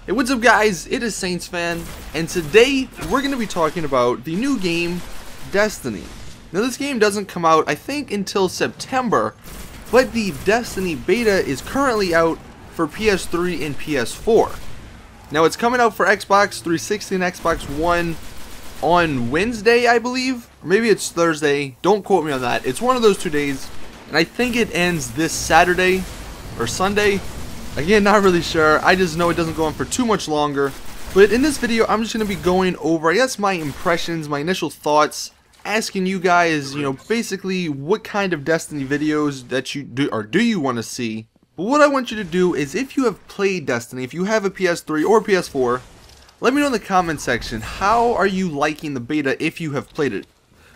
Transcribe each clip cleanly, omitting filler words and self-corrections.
Hey, what's up guys? It is Saints Fan, and today we're going to be talking about the new game, Destiny. Now this game doesn't come out, I think, until September, but the Destiny beta is currently out for PS3 and PS4. Now it's coming out for Xbox 360 and Xbox One on Wednesday, I believe. Or maybe it's Thursday, don't quote me on that. It's one of those 2 days, and I think it ends this Saturday or Sunday. Again, not really sure. I just know it doesn't go on for too much longer. But in this video, I'm just going to be going over, I guess, my impressions, my initial thoughts, asking you guys, basically what kind of Destiny videos that you do or do you want to see. But what I want you to do is, if you have played Destiny, if you have a PS3 or PS4, let me know in the comment section, how are you liking the beta if you have played it?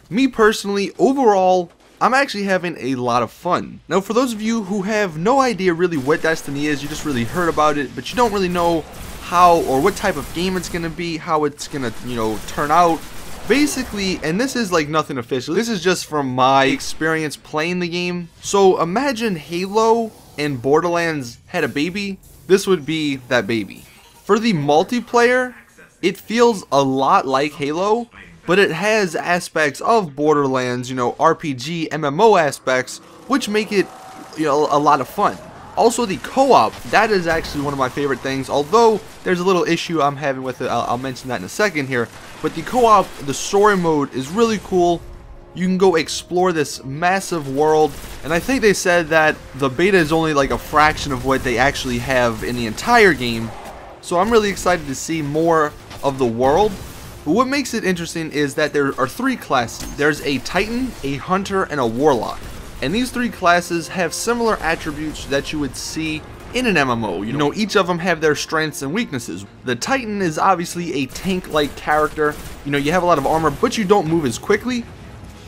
Me personally, overall, I'm actually having a lot of fun. Now for those of you who have no idea really what Destiny is, you just really heard about it, but you don't really know how or what type of game it's going to be, how it's going to, turn out. Basically, and this is like nothing official, this is just from my experience playing the game. So imagine Halo and Borderlands had a baby. This would be that baby. For the multiplayer, it feels a lot like Halo, but it has aspects of Borderlands, RPG, MMO aspects, which make it, a lot of fun. Also, the co-op, that is actually one of my favorite things, although there's a little issue I'm having with it. I'll mention that in a second here. But the co-op, the story mode is really cool. You can go explore this massive world, and I think they said that the beta is only like a fraction of what they actually have in the entire game. So I'm really excited to see more of the world. But what makes it interesting is that there are 3 classes. There's a Titan, a Hunter, and a Warlock. And these 3 classes have similar attributes that you would see in an MMO. Each of them have their strengths and weaknesses. The Titan is obviously a tank-like character. You have a lot of armor, but you don't move as quickly.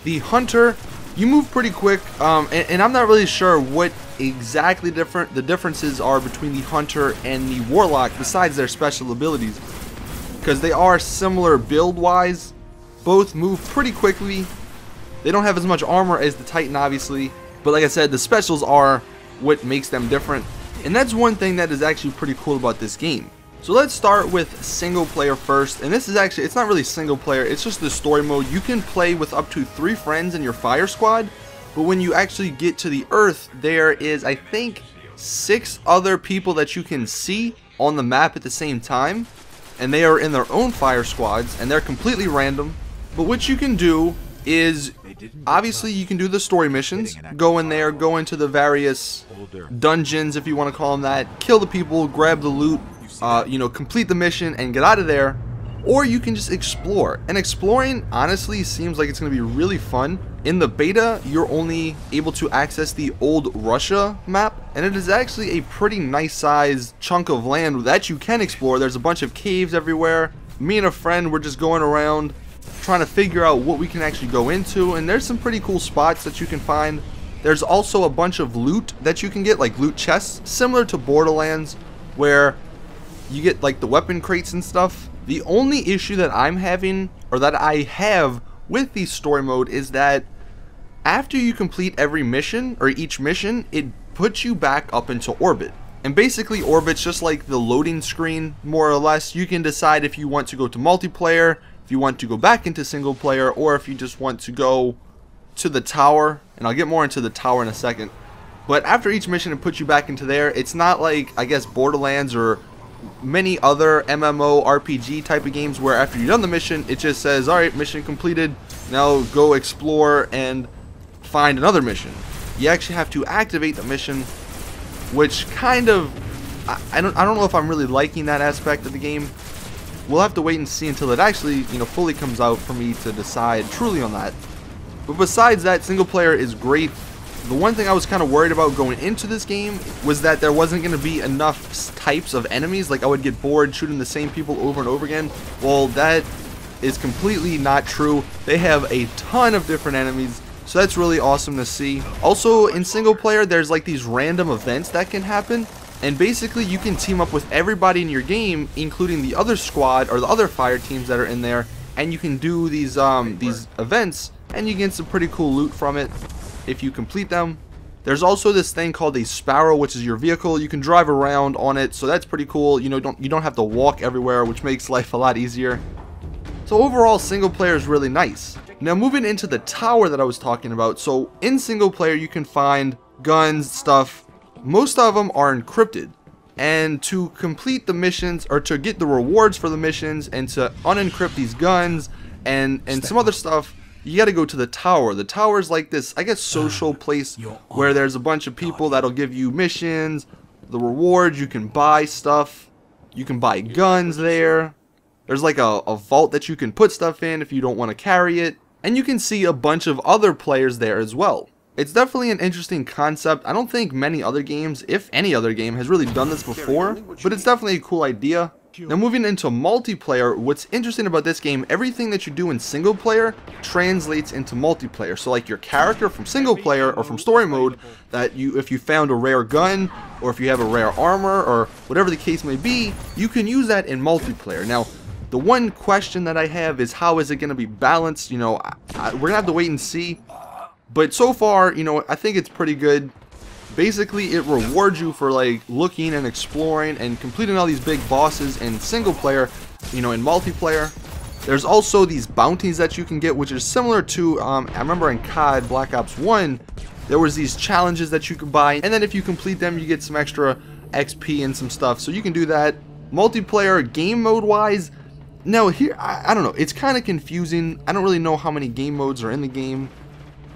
The Hunter, you move pretty quick, and I'm not really sure what exactly the differences are between the Hunter and the Warlock besides their special abilities, because they are similar build-wise. Both move pretty quickly. They don't have as much armor as the Titan, obviously, but like I said, the specials are what makes them different, and that's one thing that is actually pretty cool about this game. So let's start with single player first, and this is actually, it's not really single player, it's just the story mode. You can play with up to 3 friends in your fire squad, but when you actually get to the Earth, there is, I think, 6 other people that you can see on the map at the same time, and they are in their own fire squads, and they're completely random. But what you can do is, obviously you can do the story missions, go in there, go into the various dungeons, if you want to call them that, kill the people, grab the loot, complete the mission and get out of there. Or you can just explore, and exploring honestly seems like it's going to be really fun. In the beta, you're only able to access the old Russia map, and it is actually a pretty nice sized chunk of land that you can explore. There's a bunch of caves everywhere. Me and a friend were just going around trying to figure out what we can actually go into, and there's some pretty cool spots that you can find. There's also a bunch of loot that you can get, like loot chests, similar to Borderlands, where you get like the weapon crates and stuff. The only issue that I'm having, or that I have with the story mode, is that after you complete every mission, or each mission, it puts you back up into orbit. And basically orbit's just like the loading screen, more or less. You can decide if you want to go to multiplayer, if you want to go back into single player, or if you just want to go to the tower, and I'll get more into the tower in a second. But after each mission, it puts you back into there. It's not like, I guess, Borderlands or many other MMO RPG type of games where after you've done the mission, it just says, alright, mission completed, now go explore and find another mission. You actually have to activate the mission, which kind of, I don't know if I'm really liking that aspect of the game. We'll have to wait and see until it actually, fully comes out for me to decide truly on that. But besides that, single player is great. The one thing I was kind of worried about going into this game was that there wasn't going to be enough types of enemies. Like, I would get bored shooting the same people over and over again. Well, that is completely not true. They have a ton of different enemies, so that's really awesome to see. Also, in single player, there's like these random events that can happen, and basically you can team up with everybody in your game, including the other squad or the other fire teams that are in there, and you can do these events, and you get some pretty cool loot from it if you complete them. There's also this thing called a Sparrow, which is your vehicle. You can drive around on it, so that's pretty cool. You know, you don't have to walk everywhere, which makes life a lot easier. So overall, single player is really nice. Now moving into the tower that I was talking about. So in single player, you can find guns, stuff. Most of them are encrypted. And to complete the missions, or to get the rewards for the missions, and to unencrypt these guns and some other stuff, you gotta go to the tower. The tower is like this, I guess, social place where there's a bunch of people that'll give you missions, the rewards. You can buy stuff. You can buy guns there. There's like a vault that you can put stuff in if you don't want to carry it. And you can see a bunch of other players there as well. It's definitely an interesting concept. I don't think many other games, if any other game, has really done this before, but it's definitely a cool idea. Now moving into multiplayer, what's interesting about this game, everything that you do in single player translates into multiplayer. So like your character from single player or from story mode, that if you found a rare gun, or if you have a rare armor, or whatever the case may be, you can use that in multiplayer. Now, the one question that I have is, how is it going to be balanced? You know, we're going to have to wait and see. But so far, you know, I think it's pretty good. Basically, it rewards you for like looking and exploring and completing all these big bosses in single player, you know, in multiplayer. There's also these bounties that you can get, which is similar to, I remember in COD Black Ops 1, there was these challenges that you could buy, and then if you complete them, you get some extra XP and some stuff. So you can do that. Multiplayer, game mode wise, now here, I don't know, it's kind of confusing. I don't really know how many game modes are in the game.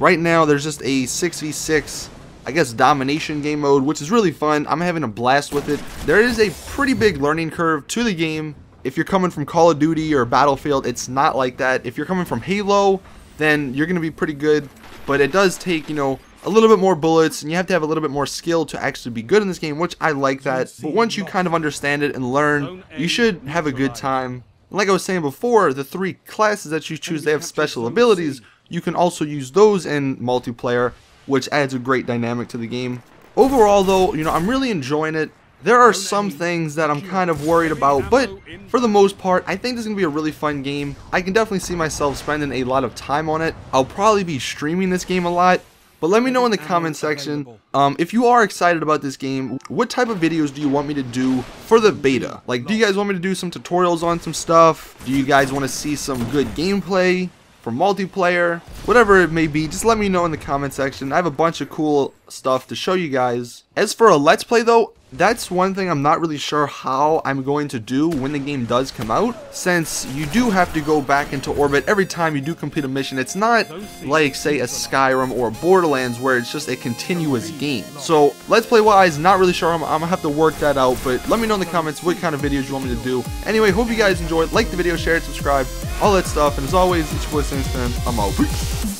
Right now, there's just a 6v6, I guess, domination game mode, which is really fun. I'm having a blast with it. There is a pretty big learning curve to the game. If you're coming from Call of Duty or Battlefield, it's not like that. If you're coming from Halo, then you're going to be pretty good. But it does take, you know, a little bit more bullets, and you have to have a little bit more skill to actually be good in this game, which I like that. But once you kind of understand it and learn, you should have a good time. Like I was saying before, the 3 classes that you choose, they have special abilities. You can also use those in multiplayer, which adds a great dynamic to the game. Overall though, you know, I'm really enjoying it. There are some things that I'm kind of worried about, but for the most part, I think this is going to be a really fun game. I can definitely see myself spending a lot of time on it. I'll probably be streaming this game a lot, but let me know in the comment section, if you are excited about this game, what type of videos do you want me to do for the beta? Like, do you guys want me to do some tutorials on some stuff? Do you guys want to see some good gameplay for multiplayer? Whatever it may be, just let me know in the comment section. I have a bunch of cool stuff to show you guys. As for a let's play though, that's one thing I'm not really sure how I'm going to do when the game does come out, since you do have to go back into orbit every time you do complete a mission. It's not like, say, a Skyrim or a Borderlands where it's just a continuous game. So let's play wise, not really sure. I'm gonna have to work that out, but let me know in the comments what kind of videos you want me to do. Anyway, hope you guys enjoyed. Like the video, share it, subscribe, all that stuff, and as always, it's your boy Saints Fan. I'm out. Peace.